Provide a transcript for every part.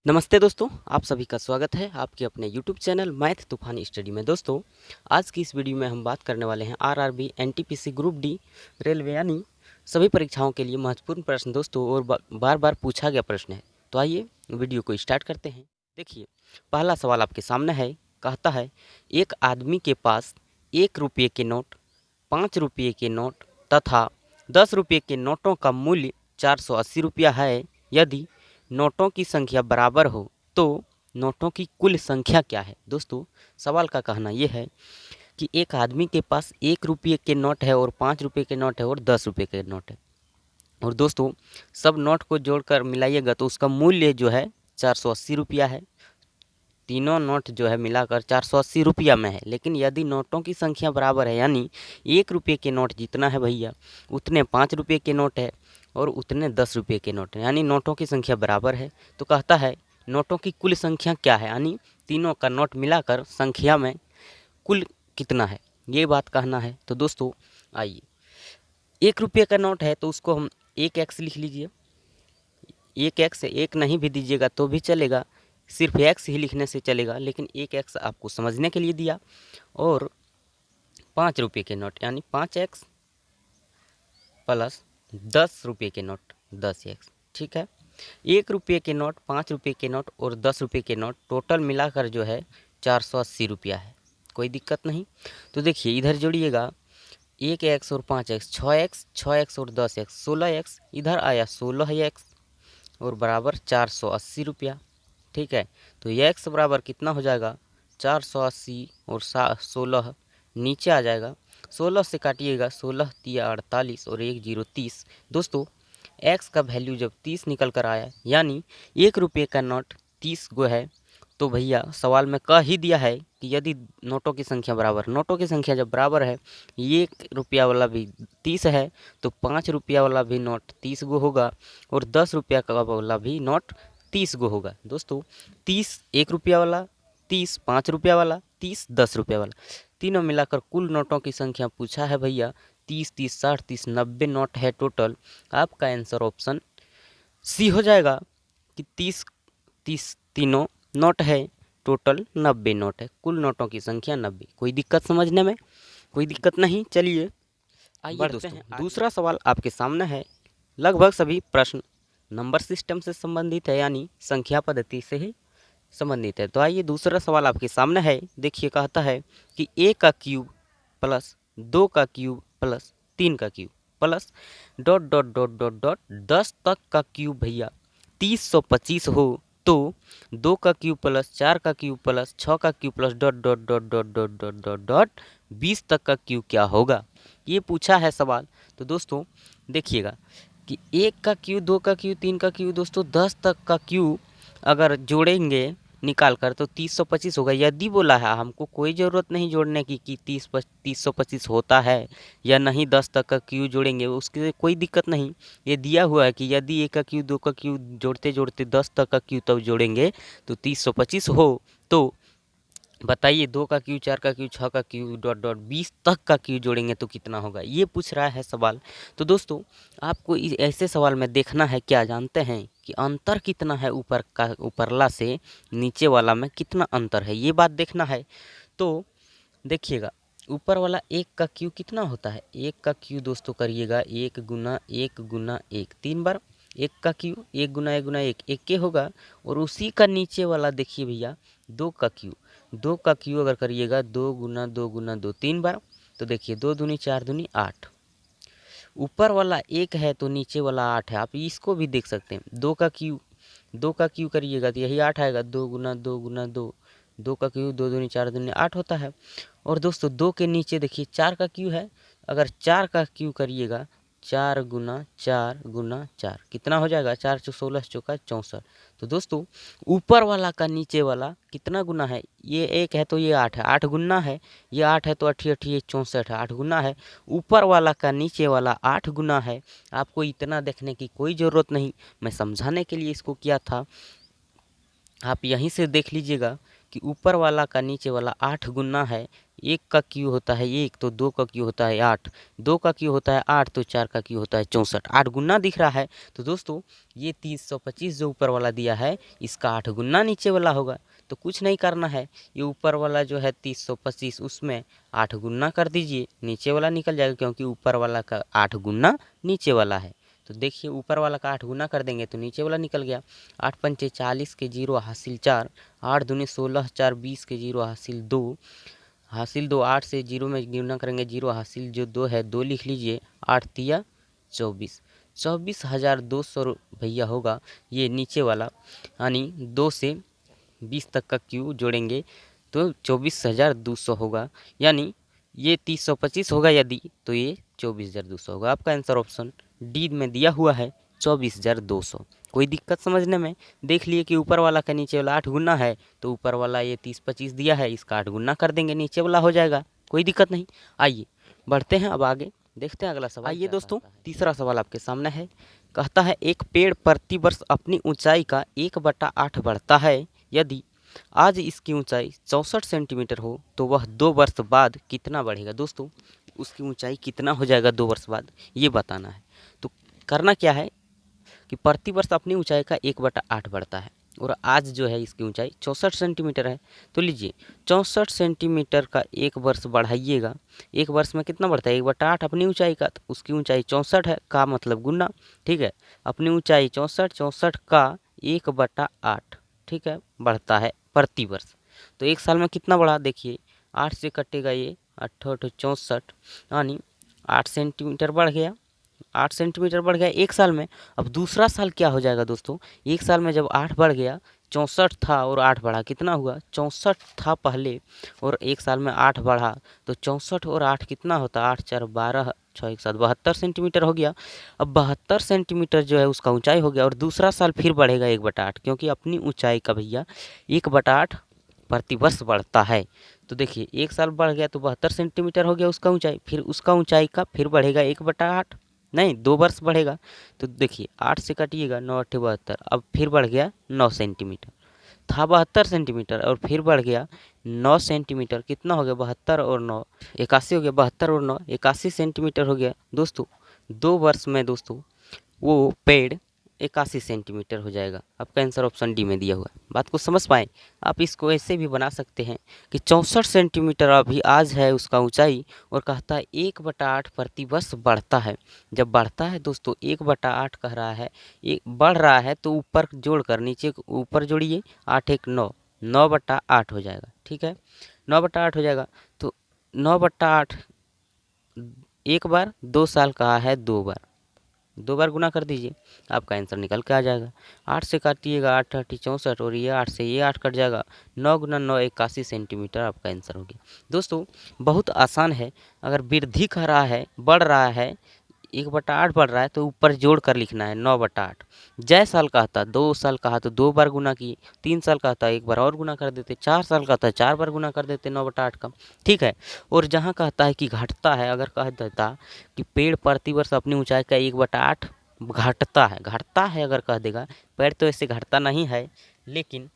नमस्ते दोस्तों, आप सभी का स्वागत है आपके अपने यूट्यूब चैनल मैथ तूफानी स्टडी में। दोस्तों, आज की इस वीडियो में हम बात करने वाले हैं RRB, NTPC, group D, railway यानी सभी परीक्षाओं के लिए महत्वपूर्ण प्रश्न दोस्तों, और बार बार पूछा गया प्रश्न है। तो आइए वीडियो को स्टार्ट करते हैं। देखिए, पहला सवाल आपके सामने है। कहता है, एक आदमी के पास 1 रुपये के नोट, 5 रुपये के नोट तथा 10 रुपये के नोटों का मूल्य 480 रुपया है। यदि नोटों की संख्या बराबर हो तो नोटों की कुल संख्या क्या है। दोस्तों, सवाल का कहना यह है कि एक आदमी के पास 1 रुपये के नोट है और 5 रुपये के नोट है और 10 रुपये के नोट है। और दोस्तों, सब नोट को जोड़कर मिलाइएगा तो उसका मूल्य जो है 480 रुपया है। तीनों नोट जो है मिलाकर 480 रुपया में है। लेकिन यदि नोटों की संख्या बराबर है, यानी 1 रुपये के नोट जितना है भैया उतने 5 रुपये के नोट है और उतने 10 रुपये के नोट हैं, यानी नोटों की संख्या बराबर है। तो कहता है नोटों की कुल संख्या क्या है, यानी तीनों का नोट मिलाकर संख्या में कुल कितना है, ये बात कहना है। तो दोस्तों आइए, 1 रुपये का नोट है तो उसको हम 1x लिख लीजिए। 1x, एक नहीं भी दीजिएगा तो भी चलेगा, सिर्फ x ही लिखने से चलेगा, लेकिन 1x आपको समझने के लिए दिया। और 5 रुपये के नोट यानी 5x प्लस 10 रुपये के नोट 10x, ठीक है। 1 रुपये के नोट, 5 रुपये के नोट और 10 रुपये के नोट टोटल मिलाकर जो है 480 रुपया है। कोई दिक्कत नहीं। तो देखिए, इधर जोड़िएगा 1x और 5x, 6x, 6x और 10x, 16x, इधर आया 16x और बराबर 480 रुपया, ठीक है। तो ये x बराबर कितना हो जाएगा, 480 और 16 नीचे आ जाएगा। 16 से काटिएगा, 16 तिया 48 और 1 0 30। दोस्तों, x का वैल्यू जब 30 निकल कर आया, यानी 1 रुपये का नोट 30 गो है, तो भैया सवाल में कह ही दिया है कि यदि नोटों की संख्या बराबर, नोटों की संख्या जब बराबर है, 1 रुपया वाला भी 30 है तो 5 रुपया वाला भी नोट 30 गो होगा और 10 रुपया का वाला भी नोट 30 गो होगा। दोस्तों, 30 1 रुपया वाला, 30 5 रुपया वाला, 30 10 रुपया वाला, तीनों मिलाकर कुल नोटों की संख्या पूछा है भैया। 30 30 60 30 90 नोट है टोटल। आपका आंसर ऑप्शन सी हो जाएगा कि 30 30 तीनों नोट है, टोटल 90 नोट है, कुल नोटों की संख्या 90। कोई दिक्कत समझने में? कोई दिक्कत नहीं। चलिए आइए बढ़ते हैं। दूसरा सवाल आपके सामने है। लगभग सभी प्रश्न नंबर सिस्टम से संबंधित है, यानी संख्या पद्धति से ही संबंधित है। तो आइए, दूसरा सवाल आपके सामने है। देखिए, कहता है कि a का क्यूब प्लस 2 का क्यूब प्लस 3 का cube plus dot dot dot dot dot 10 तक का क्यूब भैया 3025 हो तो 2 का क्यूब प्लस 4 का क्यूब प्लस 6 का cube plus dot dot dot dot dot dot dot dot 20 तक का क्यूब क्या होगा, ये पूछा है सवाल। तो दोस्तों देखिएगा कि 1 का क्यूब, 2 का क्यूब, 3 का क्यूब, दोस्तों 10 तक का क्यूब अगर जोड़ेंगे निकाल कर तो 3025 होगा। यदि बोला है, हमको कोई ज़रूरत नहीं जोड़ने की कि 3025 होता है या नहीं, 10 तक का क्यू जोड़ेंगे उसके कोई दिक्कत नहीं। ये दिया हुआ है कि यदि 1 का क्यू, 2 का क्यू जोड़ते जोड़ते 10 तक का क्यू तब जोड़ेंगे तो 3025 हो। तो बताइए, 2 का क्यू, 4 का क्यू, 6 का क्यू डॉट डॉट 20 तक का क्यू जोड़ेंगे तो कितना होगा, ये पूछ रहा है सवाल। तो दोस्तों, आपको ऐसे सवाल में देखना है, क्या जानते हैं कि अंतर कितना है, ऊपर का ऊपरला से नीचे वाला में कितना अंतर है, ये बात देखना है। तो देखिएगा, ऊपर वाला 1 का क्यू कितना होता है, 1 का क्यू दोस्तों करिएगा 1 गुना 1 गुना 1, 3 बार 1 का क्यू, 1 गुना 1 गुना 1 1 के होगा। और उसी का नीचे वाला देखिए भैया 2 का क्यू, 2 का क्यू अगर करिएगा 2 गुना 2 गुना 2, 3 बार, तो देखिए 2 दूनी 4 दूनी 8। ऊपर वाला 1 है तो नीचे वाला 8 है, आप इसको भी देख सकते हैं। 2 का क्यू, 2 का क्यू करिएगा तो यही 8 आएगा, 2 गुना 2 गुना 2, 2 का क्यू 2 दूनी 4 दूनी 8 होता है। और दोस्तों 2 के नीचे देखिए 4 का क्यू है, अगर 4 का क्यू करिएगा 4 गुना 4 गुना 4 कितना हो जाएगा, 4 चौ 16 चौका 64। तो दोस्तों, ऊपर वाला का नीचे वाला कितना गुना है, ये 1 है तो ये 8 है, 8 गुना है, ये 8 है तो 8 8 64 है, 8 गुना है। ऊपर वाला का नीचे वाला 8 गुना है। आपको इतना देखने की कोई ज़रूरत नहीं, मैं समझाने के लिए इसको किया था। आप यहीं से देख लीजिएगा कि ऊपर वाला का नीचे वाला 8 गुना है। 1 का क्यू होता है 1, तो 2 का क्यू होता है 8, 2 का क्यू होता है 8, तो 4 का क्यू होता है 64। 8 गुना दिख रहा है तो दोस्तों ये 325 जो ऊपर वाला दिया है इसका 8 गुना नीचे वाला होगा। तो कुछ नहीं करना है, ये ऊपर वाला जो है 325 उसमें 8 गुना कर दीजिए, नीचे वाला निकल जाएगा क्योंकि ऊपर वाला का 8 गुना नीचे वाला है। तो देखिए ऊपर वाला का 8 गुना कर देंगे तो नीचे वाला निकल गया। 8 पंचे 40 के 0 हासिल 4, 8 दूनी 16, 4 20 के 0 हासिल 2, हासिल 2। 8 से 0 में गुना करेंगे 0 हासिल जो 2 है 2 लिख लीजिए। 8 तिया 24, 24,200 रुपया होगा ये नीचे वाला, यानी 2 से 20 तक का क्यू जोड़ेंगे तो 24,200 होगा। यानी ये 325 होगा यदि, तो ये 24,200 होगा। आपका आंसर ऑप्शन डी में दिया हुआ है 24,200। कोई दिक्कत समझने में? देख लिए कि ऊपर वाला का नीचे वाला 8 गुना है, तो ऊपर वाला ये 30-25 दिया है, इसका 8 गुना कर देंगे, नीचे वाला हो जाएगा, कोई दिक्कत नहीं। आइए बढ़ते हैं अब आगे, देखते हैं अगला सवाल। आइए दोस्तों तीसरा सवाल आपके सामने है। कहता है एक पेड़ प्रति वर्ष अपनी ऊंचाई का 1/8 बढ़ता है। यदि आज इसकी ऊंचाई 64 सेंटीमीटर हो तो वह 2 वर्ष बाद कितना बढ़ेगा? दोस्तों उसकी ऊंचाई कितना हो जाएगा 2 वर्ष बाद, ये बताना है। तो करना क्या है कि प्रति वर्ष अपनी ऊंचाई का 1/8 बढ़ता है और आज जो है इसकी ऊंचाई 64 सेंटीमीटर है। तो लीजिए 64 सेंटीमीटर का 1 वर्ष बढ़ाइएगा, 1 वर्ष में कितना बढ़ता है 1/8 अपनी ऊंचाई का, तो उसकी ऊंचाई 64 है का मतलब गुना, ठीक है। अपनी ऊंचाई 64, 64 का 1/8, ठीक है, बढ़ता है प्रति वर्ष। तो 1 साल में कितना बढ़ा देखिए, 8 से कटेगा ये 8 8 64, यानी 8 सेंटीमीटर बढ़ गया, 8 सेंटीमीटर बढ़ गया 1 साल में। अब दूसरा साल क्या हो जाएगा दोस्तों, 1 साल में जब 8 बढ़ गया, 64 था और 8 बढ़ा, कितना हुआ 64 था पहले और 1 साल में 8 बढ़ा, तो 64 और 8 कितना होता, 8 4 12 6 1 7 72 सेंटीमीटर हो गया। अब 72 सेंटीमीटर जो है उसका ऊंचाई हो गया और दूसरा साल फिर बढ़ेगा 1/8, क्योंकि अपनी ऊंचाई का भैया 1/8 प्रति वर्ष बढ़ता है। तो देखिए 1 साल बढ़ गया तो 72 सेंटीमीटर हो गया उसका ऊंचाई, फिर उसका ऊंचाई का फिर बढ़ेगा 1/8, नहीं 2 वर्ष बढ़ेगा। तो देखिए 8 से काटिएगा 9 8 72, अब फिर बढ़ गया 9 सेंटीमीटर, था 72 सेंटीमीटर और फिर बढ़ गया 9 सेंटीमीटर, कितना हो गया 72 और 9 81 हो गया, 72 और 9 81 सेंटीमीटर हो गया दोस्तों। 2 वर्ष में दोस्तों वो पेड़ 81 सेंटीमीटर हो जाएगा। आपका आंसर ऑप्शन डी में दिया हुआ है। बात को समझ पाए? आप इसको ऐसे भी बना सकते हैं कि 64 सेंटीमीटर अभी आज है उसका ऊंचाई और कहता है 1/8 प्रति वर्ष बढ़ता है। जब बढ़ता है दोस्तों 1/8 कह रहा है, एक बढ़ रहा है तो ऊपर जोड़कर नीचे ऊपर जोड़िए, 8 1 9, 9/8 हो जाएगा, ठीक है, 9/8 हो जाएगा। तो 9/8 एक बार, 2 साल कहा है 2 बार, 2 बार गुना कर दीजिए, आपका आंसर निकल के आ जाएगा। 8 से काटिएगा 8 8 64 और ये 8 से ये 8 कट जाएगा, 9 गुना 9 81 सेंटीमीटर आपका आंसर हो गया। दोस्तों बहुत आसान है, अगर वृद्धि कर रहा है बढ़ रहा है 1/8 बढ़ रहा है तो ऊपर जोड़ कर लिखना है 9/8। जय साल का था 2 साल कहा तो 2 बार गुना किए, 3 साल का था 1 बार और गुना कर देते, 4 साल का था 4 बार गुना कर देते 9/8 का, ठीक है। और जहाँ कहता है कि घटता है, अगर कह देता कि पेड़ प्रति वर्ष अपनी ऊंचाई का 1/8 घटता है अगर कह देगा, पेड़ तो ऐसे घटता नहीं है, लेकिन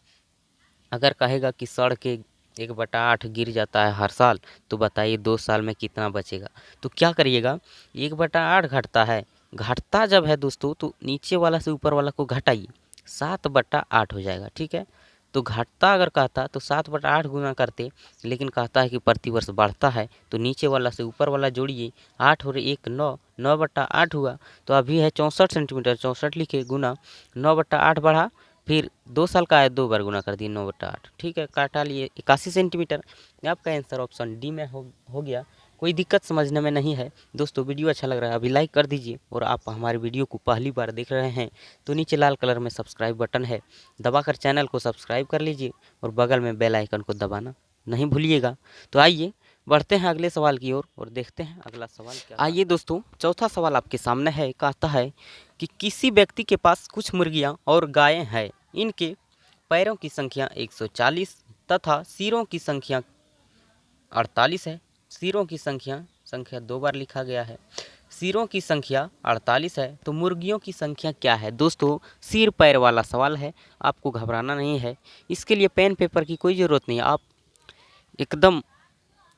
अगर कहेगा कि सड़ के 1/8 गिर जाता है हर साल, तो बताइए 2 साल में कितना बचेगा? तो क्या करिएगा, 1/8 घटता है, घटता जब है दोस्तों तो नीचे वाला से ऊपर वाला को घटाइए, 7/8 हो जाएगा, ठीक है। तो घटता अगर कहता तो 7/8 गुना करते, लेकिन कहता है कि प्रति वर्ष बढ़ता है तो नीचे वाला से ऊपर वाला जोड़िए, 8 और 1 9, 9/8 हुआ। तो अभी है 64 सेंटीमीटर, 64 लिखे गुना 9/8 बढ़ा, फिर 2 साल का है 2 बार गुना कर दिए 9/8, ठीक है, काटा लिए 81 सेंटीमीटर। आपका आंसर ऑप्शन डी में हो गया। कोई दिक्कत समझने में नहीं है दोस्तों। वीडियो अच्छा लग रहा है अभी लाइक कर दीजिए, और आप हमारे वीडियो को पहली बार देख रहे हैं तो नीचे लाल कलर में सब्सक्राइब बटन है, दबाकर चैनल को सब्सक्राइब कर लीजिए और बगल में बेल आइकन को दबाना नहीं भूलिएगा। तो आइए बढ़ते हैं अगले सवाल की ओर और देखते हैं अगला सवाल क्या। आइए दोस्तों चौथा सवाल आपके सामने है। कहता है कि किसी व्यक्ति के पास कुछ मुर्गियां और गायें हैं, इनके पैरों की संख्या 140 तथा सिरों की संख्या 48 है। सिरों की संख्या 2 बार लिखा गया है। सिरों की संख्या 48 है, तो मुर्गियों की संख्या क्या है? दोस्तों सिर पैर वाला सवाल है, आपको घबराना नहीं है। इसके लिए पेन पेपर की कोई ज़रूरत नहीं है, आप एकदम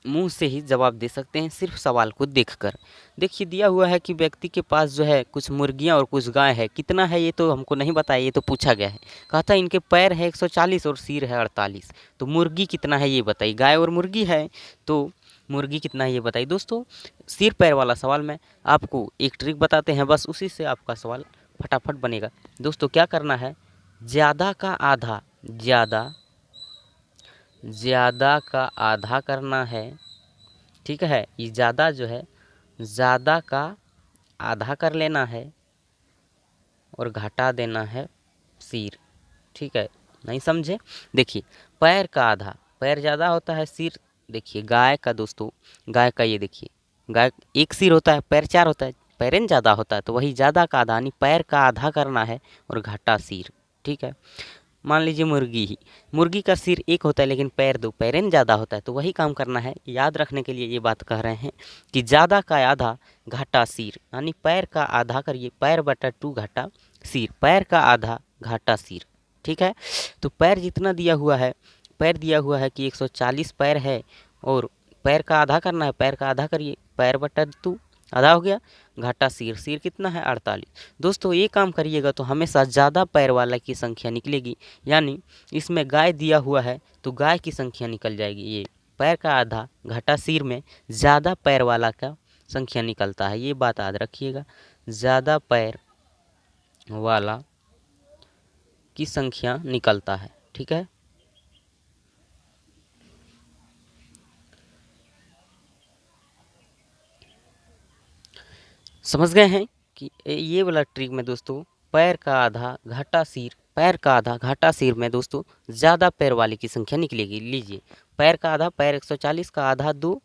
मुंह से ही जवाब दे सकते हैं सिर्फ सवाल को देखकर। देखिए दिया हुआ है कि व्यक्ति के पास जो है कुछ मुर्गियां और कुछ गाय है। कितना है ये तो हमको नहीं बताया, ये तो पूछा गया है। कहा था इनके पैर है 140 और सिर है 48। तो मुर्गी कितना है ये बताइए। गाय और मुर्गी है तो मुर्गी कितना है ये बताइए। दोस्तों सिर पैर वाला सवाल में आपको एक ट्रिक बताते हैं, बस उसी से आपका सवाल फटाफट बनेगा। दोस्तों क्या करना है, ज़्यादा का आधा, ज़्यादा का आधा करना है, ठीक है। ये ज़्यादा जो है ज़्यादा का आधा कर लेना है और घटा देना है सिर, ठीक है। नहीं समझे? देखिए पैर का आधा, पैर ज़्यादा होता है, सिर देखिए गाय का, दोस्तों गाय का ये देखिए, गाय एक सिर होता है, पैर 4 होता है, पैरें ज़्यादा होता है, तो वही ज़्यादा का आधा यानी पैर का आधा करना है और घाटा सिर, ठीक है। मान लीजिए मुर्गी का सिर एक होता है लेकिन पैर 2, पैरें ज़्यादा होता है, तो वही काम करना है। याद रखने के लिए ये बात कह रहे हैं कि ज़्यादा का आधा घाटा सिर, यानी पैर का आधा करिए, पैर बटा 2 घाटा सिर, पैर का आधा घाटा सिर, ठीक है। तो पैर जितना दिया हुआ है, पैर दिया हुआ है कि 140 पैर है और पैर का आधा करना है, पैर का आधा करिए, पैर बटा 2 आधा हो गया, घाटा सिर, सिर कितना है 48। दोस्तों ये काम करिएगा तो हमेशा ज़्यादा पैर वाला की संख्या निकलेगी, यानी इसमें गाय दिया हुआ है तो गाय की संख्या निकल जाएगी। ये पैर का आधा घाटा सिर में ज़्यादा पैर वाला का संख्या निकलता है, ये बात याद रखिएगा। ज़्यादा पैर वाला की संख्या निकलता है, ठीक है। समझ गए हैं कि ये वाला ट्रिक में दोस्तों पैर का आधा घाटा सिर, पैर का आधा घाटा सिर में दोस्तों ज़्यादा पैर वाले की संख्या निकलेगी। लीजिए पैर का आधा, पैर 140 का आधा 2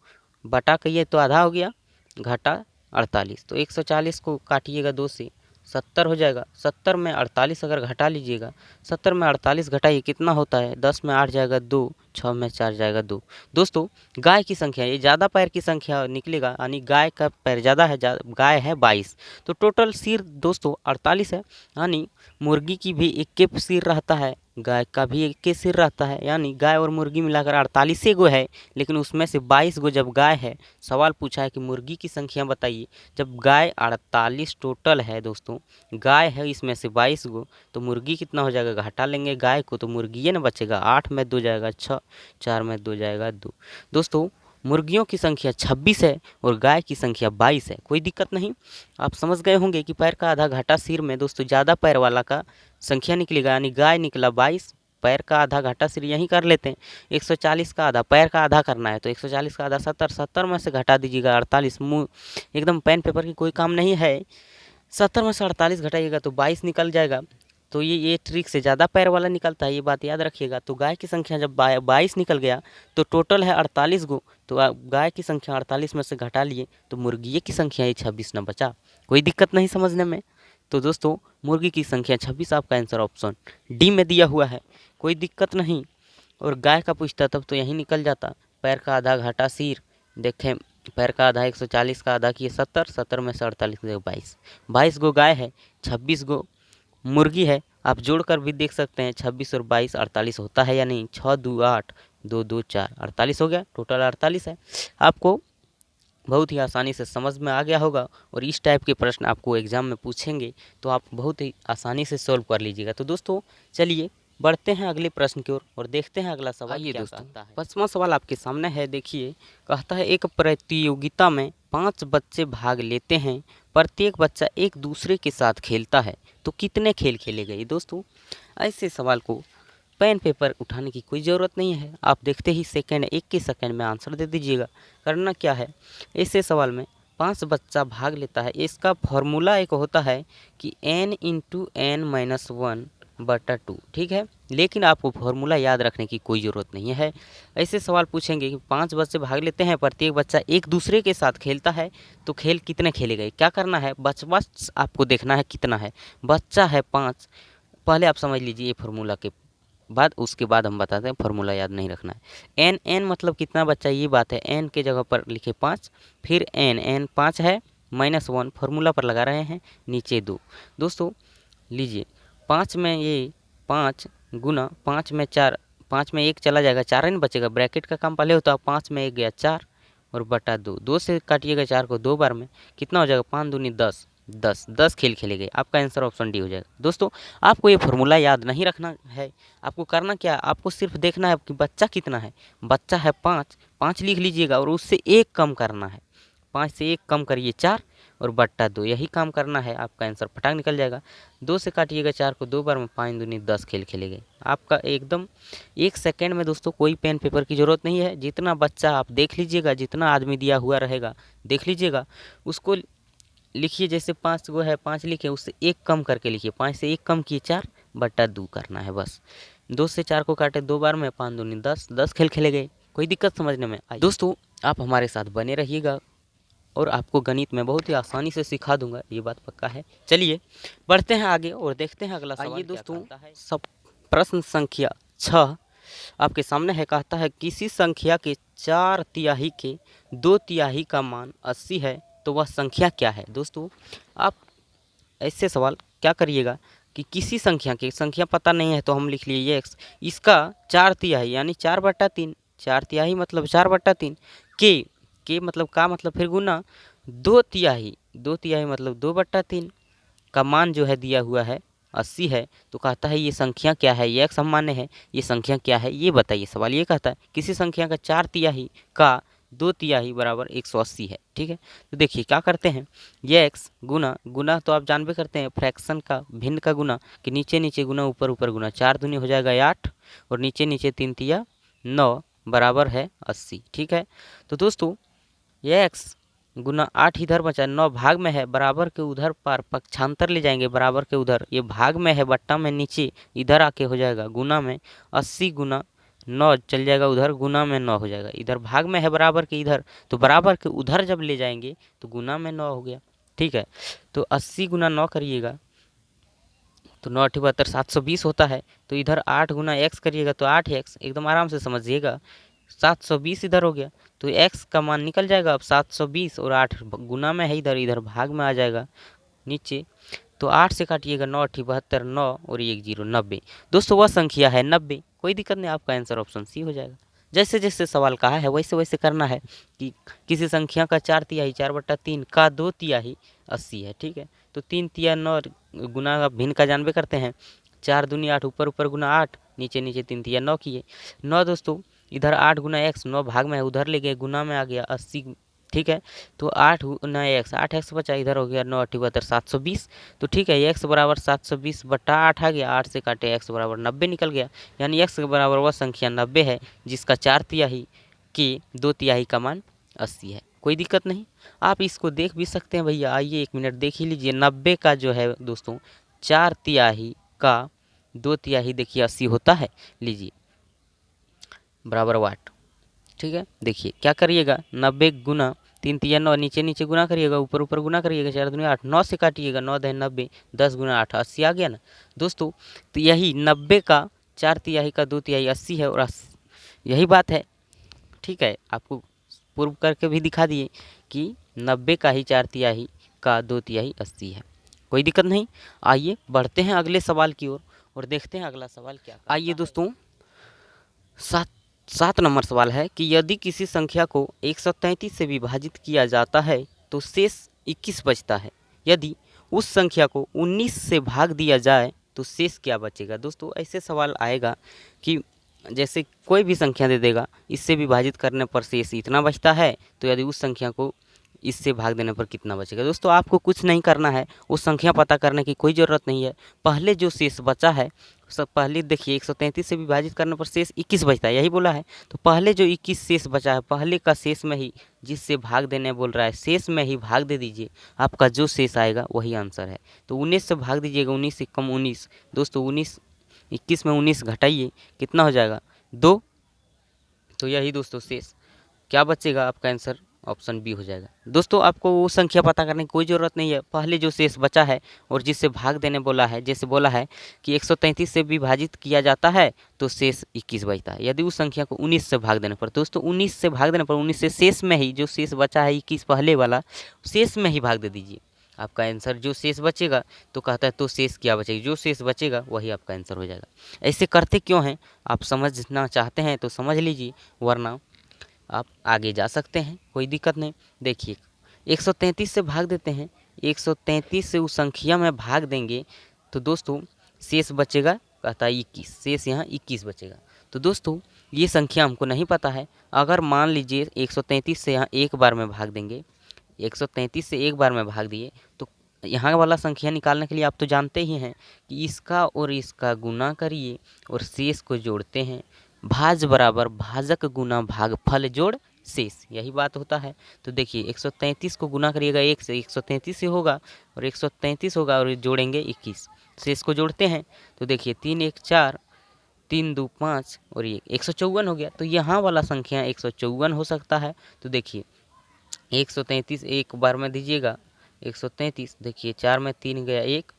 बटा कहिए तो आधा हो गया, घाटा 48, तो 140 को काटिएगा 2 से 70 हो जाएगा। 70 में 48 अगर घटा लीजिएगा, 70 में 48 घटाइए कितना होता है, 10 में 8 जाएगा 2, 6 में 4 जाएगा 2। दोस्तों गाय की संख्या, ये ज़्यादा पैर की संख्या निकलेगा, यानी गाय का पैर ज़्यादा है, गाय है 22, तो टोटल सिर दोस्तों 48 है, यानी मुर्गी की भी 21 सिर रहता है, गाय का भी 21 सिर रहता है, यानी गाय और मुर्गी मिलाकर 48 गो है, लेकिन उसमें से 22 गो जब गाय है। सवाल पूछा है कि मुर्गी की संख्या बताइए, जब गाय 48 टोटल है दोस्तों, गाय है इसमें से 22 गो, तो मुर्गी कितना हो जाएगा, घटा लेंगे गाय को तो मुर्गी ये ना बचेगा, 8 में 2 जाएगा 6, 4 में 2 जाएगा 2। दोस्तों मुर्गियों की संख्या 26 है और गाय की संख्या 22 है, कोई दिक्कत नहीं। आप समझ गए होंगे कि पैर का आधा घाटा सिर में दोस्तों ज़्यादा पैर वाला का संख्या निकलेगा, यानी गाय निकला 22, पैर का आधा घाटा सिर यहीं कर लेते हैं। 140 का आधा, पैर का आधा करना है तो 140 का आधा 70, 70 में से घटा दीजिएगा 48, मुँह एकदम पेन पेपर की कोई काम नहीं है। 70 में से 48 घटाइएगा तो 22 निकल जाएगा। तो ये ट्रिक से ज़्यादा पैर वाला निकलता है, ये बात याद रखिएगा। तो गाय की संख्या जब 22 निकल गया तो टोटल है 48 गो, तो गाय की संख्या 48 में से घटा लिए तो मुर्गी की संख्या ये 26 न बचा, कोई दिक्कत नहीं समझने में। तो दोस्तों मुर्गी की संख्या 26 आपका आंसर ऑप्शन डी में दिया हुआ है, कोई दिक्कत नहीं। और गाय का पूछता तब तो यहीं निकल जाता, पैर का आधा घाटा सिर, देखें पैर का आधा 140 का आधा किए 70, 70 में से 48 22, 22 गो गाय है, 26 गो मुर्गी है। आप जोड़कर भी देख सकते हैं 26 और 22 48 होता है या नहीं, 6 2 8 2 2 4 48 हो गया, टोटल 48 है। आपको बहुत ही आसानी से समझ में आ गया होगा और इस टाइप के प्रश्न आपको एग्ज़ाम में पूछेंगे तो आप बहुत ही आसानी से सॉल्व कर लीजिएगा। तो दोस्तों चलिए बढ़ते हैं अगले प्रश्न की ओर और देखते हैं अगला सवाल क्या कहता है। 5वां सवाल आपके सामने है, देखिए कहता है एक प्रतियोगिता में 5 बच्चे भाग लेते हैं, प्रत्येक बच्चा एक दूसरे के साथ खेलता है, तो कितने खेल खेले गए। दोस्तों ऐसे सवाल को पेन पेपर उठाने की कोई ज़रूरत नहीं है, आप देखते ही सेकंड एक के सेकंड में आंसर दे दीजिएगा। करना क्या है, ऐसे सवाल में 5 बच्चा भाग लेता है, इसका फॉर्मूला एक होता है कि n इंटू एन माइनस 1 बटा 2, ठीक है। लेकिन आपको फॉर्मूला याद रखने की कोई ज़रूरत नहीं है। ऐसे सवाल पूछेंगे कि 5 बच्चे भाग लेते हैं, प्रत्येक बच्चा एक दूसरे के साथ खेलता है, तो खेल कितने खेले गए। क्या करना है, बच्चा आपको देखना है कितना है, बच्चा है 5, पहले आप समझ लीजिए ये फार्मूला के बाद, उसके बाद हम बताते हैं, फार्मूला याद नहीं रखना है। एन मतलब कितना बच्चा, ये बात है, एन के जगह पर लिखे 5, फिर एन 5 है -1 फार्मूला पर लगा रहे हैं, नीचे 2। दोस्तों लीजिए 5 में ये 5 गुना 5 में 4, 5 में 1 चला जाएगा, 4 ही ना बचेगा, ब्रैकेट का काम पहले होता है। 5 में 1 गया 4 और बटा 2, 2 से काटिएगा 4 को 2 बार में, कितना हो जाएगा 5 दूनी 10, 10 खेल खेलेंगे। आपका आंसर ऑप्शन डी हो जाएगा। दोस्तों आपको ये फार्मूला याद नहीं रखना है, आपको करना क्या है, आपको सिर्फ देखना है कि बच्चा कितना है। बच्चा है 5, 5 लिख लीजिएगा और उससे 1 कम करना है। 5 से 1 कम करिए 4 और बट्टा 2, यही काम करना है, आपका आंसर फटाक निकल जाएगा। 2 से काटिएगा 4 को 2 बार में, 5 दूनी 10 खेल खेलेंगे। आपका एकदम 1 सेकेंड में दोस्तों कोई पेन पेपर की ज़रूरत नहीं है। जितना बच्चा आप देख लीजिएगा, जितना आदमी दिया हुआ रहेगा देख लीजिएगा, उसको लिखिए। जैसे 5 गो है, 5 लिखे, उससे 1 कम करके लिखिए। 5 से 1 कम किए 4 बट्टा 2 करना है बस। 2 से 4 को काटे 2 बार में, 5 दूनी 10, 10 खेल खेले गए। कोई दिक्कत समझने में आई? दोस्तों आप हमारे साथ बने रहिएगा और आपको गणित में बहुत ही आसानी से सिखा दूंगा, ये बात पक्का है। चलिए बढ़ते हैं आगे और देखते हैं अगला सवाल। आइए दोस्तों, सब प्रश्न संख्या 6 आपके सामने है। कहता है किसी संख्या के 4 तिहाई के 2 तिहाई का मान 80 है तो वह संख्या क्या है। दोस्तों आप ऐसे सवाल क्या करिएगा कि किसी संख्या की संख्या पता नहीं है तो हम लिख लिए ये x, इसका 4 तिहाई यानी 4/3, 4 तिहाई मतलब 4/3, के मतलब का मतलब फिर गुना 2 तिहाई, 2 तिहाई मतलब 2/3 का मान जो है दिया हुआ है 80 है। तो कहता है ये संख्या क्या है, ये x हम माने हैं, ये संख्या क्या है ये बताइए। सवाल ये कहता है किसी संख्या का 4 तिहाई का 2 तिहाई बराबर 180 है। ठीक है, तो देखिए क्या करते हैं, ये x गुना गुना तो आप जानबे करते हैं फ्रैक्शन का, भिन्न का गुना, कि नीचे नीचे गुना ऊपर ऊपर गुना, 4 दूनी हो जाएगा 8 और नीचे नीचे 3 तिया 9 बराबर है 80। ठीक है, तो दोस्तों ये x गुना 8 इधर बचा, 9 भाग में है, बराबर के उधर पार पक्षांतर ले जाएंगे, बराबर के उधर, ये भाग में है बट्टा में नीचे इधर आके हो जाएगा गुना में, 80 गुना 9 चल जाएगा उधर, गुना में 9 हो जाएगा। इधर भाग में है बराबर के इधर, तो बराबर के उधर जब ले जाएंगे तो गुना में 9 हो गया। ठीक है, तो 80 गुना 9 करिएगा तो 9 × 72 720 होता है। तो इधर 8 गुना x करिएगा तो 8x, एकदम आराम से समझिएगा, 720 इधर हो गया। तो x का मान निकल जाएगा अब 720 और 8 गुना में है इधर, इधर भाग में आ जाएगा नीचे। तो 8 से काटिएगा 9 × 72 9 और 1 0 90। दोस्तों वह संख्या है 90। कोई दिक्कत नहीं, आपका आंसर ऑप्शन सी हो जाएगा। जैसे जैसे सवाल कहा है वैसे वैसे करना है कि किसी संख्या का 4 तिहाई 4/3 का 2 तिहाई 80 है। ठीक है, तो 3 तिया 9 गुना भिन्न का जानबे करते हैं, 4 दूनी 8 ऊपर ऊपर गुना 8 नीचे नीचे 3 तिया 9 किए 9। दोस्तों इधर 8 गुना x, 9 भाग में है उधर ले गए गुना में आ गया 80। ठीक है, तो 8 गुना x, 8x बचा, इधर हो गया 9 × 72 720। तो ठीक है, x बराबर 720 बटा 8 आ गया, 8 से काटे x बराबर 90 निकल गया। यानी x के बराबर वह संख्या 90 है जिसका 4 तिहाई के 2 तिहाई का मान 80 है। कोई दिक्कत नहीं, आप इसको देख भी सकते हैं भैया। आइए 1 मिनट देख ही लीजिए। 90 का जो है दोस्तों 4 तिहाई का 2 तिहाई देखिए 80 होता है। लीजिए बराबर वाट। ठीक है, देखिए क्या करिएगा, 90 गुना 3 तिया 9 नीचे नीचे गुना करिएगा, ऊपर ऊपर गुना करिएगा, 4 दूनी 8, 9 से काटिएगा, 9 10 90, 10 गुना 8 80 आ गया ना दोस्तों। तो यही 90 का 4 तिहाई का 2 तिहाई 80 है और यही बात है। ठीक है, आपको प्रूव करके भी दिखा दिए कि 90 का ही 4 तिहाई का 2 तिहाई 80 है। कोई दिक्कत नहीं, आइए बढ़ते हैं अगले सवाल की ओर और देखते हैं अगला सवाल क्या। आइए दोस्तों 7 नंबर सवाल है कि यदि किसी संख्या को 133 से विभाजित किया जाता है तो शेष 21 बचता है। यदि उस संख्या को 19 से भाग दिया जाए तो शेष क्या बचेगा। दोस्तों ऐसे सवाल आएगा कि जैसे कोई भी संख्या दे देगा, इससे विभाजित करने पर शेष इतना बचता है, तो यदि उस संख्या को इससे भाग देने पर कितना बचेगा। दोस्तों आपको कुछ नहीं करना है, वो संख्या पता करने की कोई ज़रूरत नहीं है। पहले जो शेष बचा है सब पहले देखिए, 133 से विभाजित करने पर शेष 21 बचता है, यही बोला है। तो पहले जो 21 शेष बचा है, पहले का शेष में ही जिससे भाग देने बोल रहा है, शेष में ही भाग दे दीजिए, आपका जो शेष आएगा वही आंसर है। तो 19 से भाग दीजिएगा, 19 से कम 19। दोस्तों 21 में 19 घटाइए, कितना हो जाएगा 2। तो यही दोस्तों शेष क्या बचेगा, आपका आंसर ऑप्शन बी हो जाएगा। दोस्तों आपको वो संख्या पता करने की कोई ज़रूरत नहीं है, पहले जो शेष बचा है और जिससे भाग देने बोला है, जैसे बोला है कि 133 से विभाजित किया जाता है तो शेष 21 बचता है। यदि उस संख्या को 19 से भाग देने पर, दोस्तों 19 से भाग देने पर 19 से शेष में ही जो शेष बचा है 21 पहले वाला, शेष में ही भाग दे दीजिए। आपका आंसर जो शेष बचेगा, तो कहता है तो शेष क्या बचेगा, जो शेष बचेगा वही आपका आंसर हो जाएगा। ऐसे करते क्यों हैं, आप समझना चाहते हैं तो समझ लीजिए, वरना आप आगे जा सकते हैं, कोई दिक्कत नहीं। देखिए 133 से भाग देते हैं, 133 से उस संख्या में भाग देंगे तो दोस्तों शेष बचेगा, कहता है 21, शेष यहाँ 21 बचेगा। तो दोस्तों ये संख्या हमको नहीं पता है। अगर मान लीजिए 133 से यहाँ एक बार में भाग देंगे, 133 से एक बार में भाग दिए, तो यहाँ वाला संख्या निकालने के लिए आप तो जानते ही हैं कि इसका और इसका गुना करिए और शेष को जोड़ते हैं। भाज बराबर भाजक गुना भागफल जोड़ शेष, यही बात होता है। तो देखिए 133 को गुना करिएगा 1 से, 133 से होगा और 133 होगा और जोड़ेंगे 21, शेष को जोड़ते हैं तो देखिए 3 1 4, 3 2 5 और ये 154 हो गया। तो यहाँ वाला संख्या 154 हो सकता है। तो देखिए 133 एक बार में दीजिएगा, 133 देखिए 4 में 3 गया 1,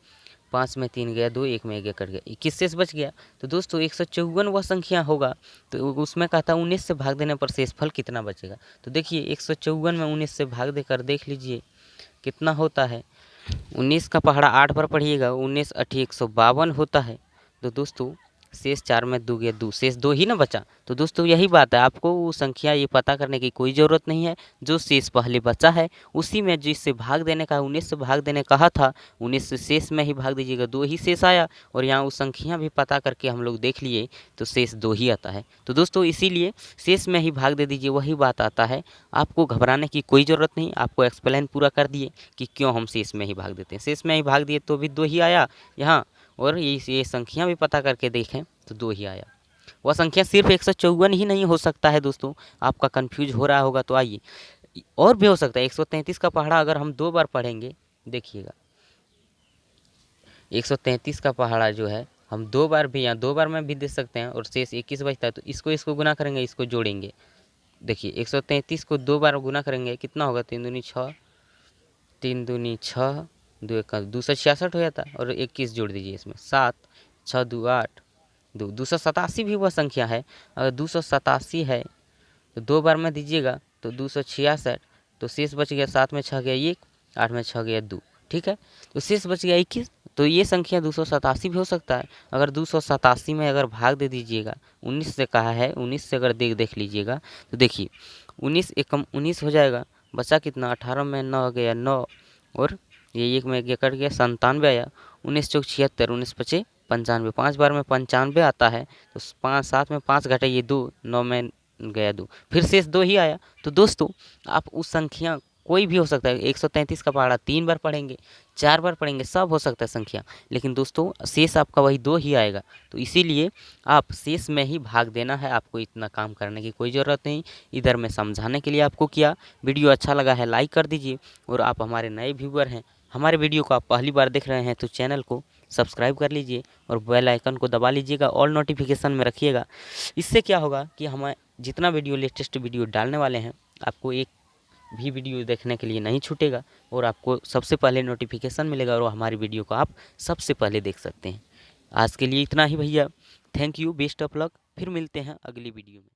5 में 3 गया 2, 1 में 1 कट गया, 21 शेष बच गया। तो दोस्तों 154 वह संख्या होगा, तो उसमें कहता 19 से भाग देने पर शेषफल कितना बचेगा। तो देखिए 154 में 19 से भाग देकर देख लीजिए कितना होता है। 19 का पहाड़ा 8 बार पढ़िएगा, 19 8 152 होता है। तो दोस्तों शेष 4 में 2 गया 2, शेष 2 ही ना बचा। तो दोस्तों यही बात है, आपको वो संख्या ये पता करने की कोई ज़रूरत नहीं है। जो शेष पहले बचा है उसी में जिससे भाग देने का 19 से भाग देने कहा था, 19 से शेष में ही भाग दीजिएगा, 2 ही शेष आया। और यहाँ उस संख्या भी पता करके हम लोग देख लिए तो शेष 2 ही आता है। तो दोस्तों इसीलिए शेष में ही भाग दे दीजिए, वही बात आता है। आपको घबराने की कोई ज़रूरत नहीं, आपको एक्सप्लेन पूरा कर दिए कि क्यों हम शेष में ही भाग देते हैं। शेष में ही भाग दिए तो भी 2 ही आया यहाँ, और ये संख्या भी पता करके देखें तो 2 ही आया। वह संख्या सिर्फ 154 ही नहीं हो सकता है दोस्तों, आपका कंफ्यूज हो रहा होगा तो आइए और भी हो सकता है। 133 का पहाड़ा अगर हम 2 बार पढ़ेंगे, देखिएगा 133 का पहाड़ा जो है हम 2 बार भी यहाँ 2 बार में भी दे सकते हैं और शेष 21 बचता है। तो इसको गुना करेंगे, इसको जोड़ेंगे। देखिए 133 को 2 बार गुना करेंगे कितना होगा, 3 दूनी 6, 3 दूनी 6, 2 1 266 हो जाता है। और 21 जोड़ दीजिए इसमें, 7 6 2 8 2, 287 भी वह संख्या है। अगर 287 है तो 2 बार में दीजिएगा तो 266, तो शेष बच गया 7 में 6 गया 1, 8 में 6 गया 2, ठीक है। तो शेष बच गया 21। तो ये संख्या 287 भी हो सकता है। अगर 287 में अगर भाग दे दीजिएगा, 19 से कहा है, 19 से अगर देख लीजिएगा तो देखिए 19 एकम 19 हो जाएगा, बचा कितना, 18 में 9 गया 9, और ये 1 में कट गया 97 आया, 19 चौक 76, 19 पचे 95, 5 बार में 95 आता है। तो 5 7 में 5 घटाइए 2, 9 में गया 2, फिर शेष 2 ही आया। तो दोस्तों आप उस संख्या कोई भी हो सकता है, 133 का पहाड़ा 3 बार पढ़ेंगे, 4 बार पढ़ेंगे, सब हो सकता है संख्या, लेकिन दोस्तों शेष आपका वही 2 ही आएगा। तो इसीलिए आप शेष में ही भाग देना है, आपको इतना काम करने की कोई ज़रूरत नहीं। इधर मैं समझाने के लिए आपको किया। वीडियो अच्छा लगा है लाइक कर दीजिए, और आप हमारे नए व्यूअर हैं, हमारे वीडियो को आप पहली बार देख रहे हैं तो चैनल को सब्सक्राइब कर लीजिए और बेल आइकन को दबा लीजिएगा, ऑल नोटिफिकेशन में रखिएगा। इससे क्या होगा कि हम जितना वीडियो लेटेस्ट वीडियो डालने वाले हैं, आपको एक भी वीडियो देखने के लिए नहीं छूटेगा और आपको सबसे पहले नोटिफिकेशन मिलेगा और हमारी वीडियो को आप सबसे पहले देख सकते हैं। आज के लिए इतना ही भैया, thank you, best of luck, फिर मिलते हैं अगली वीडियो में।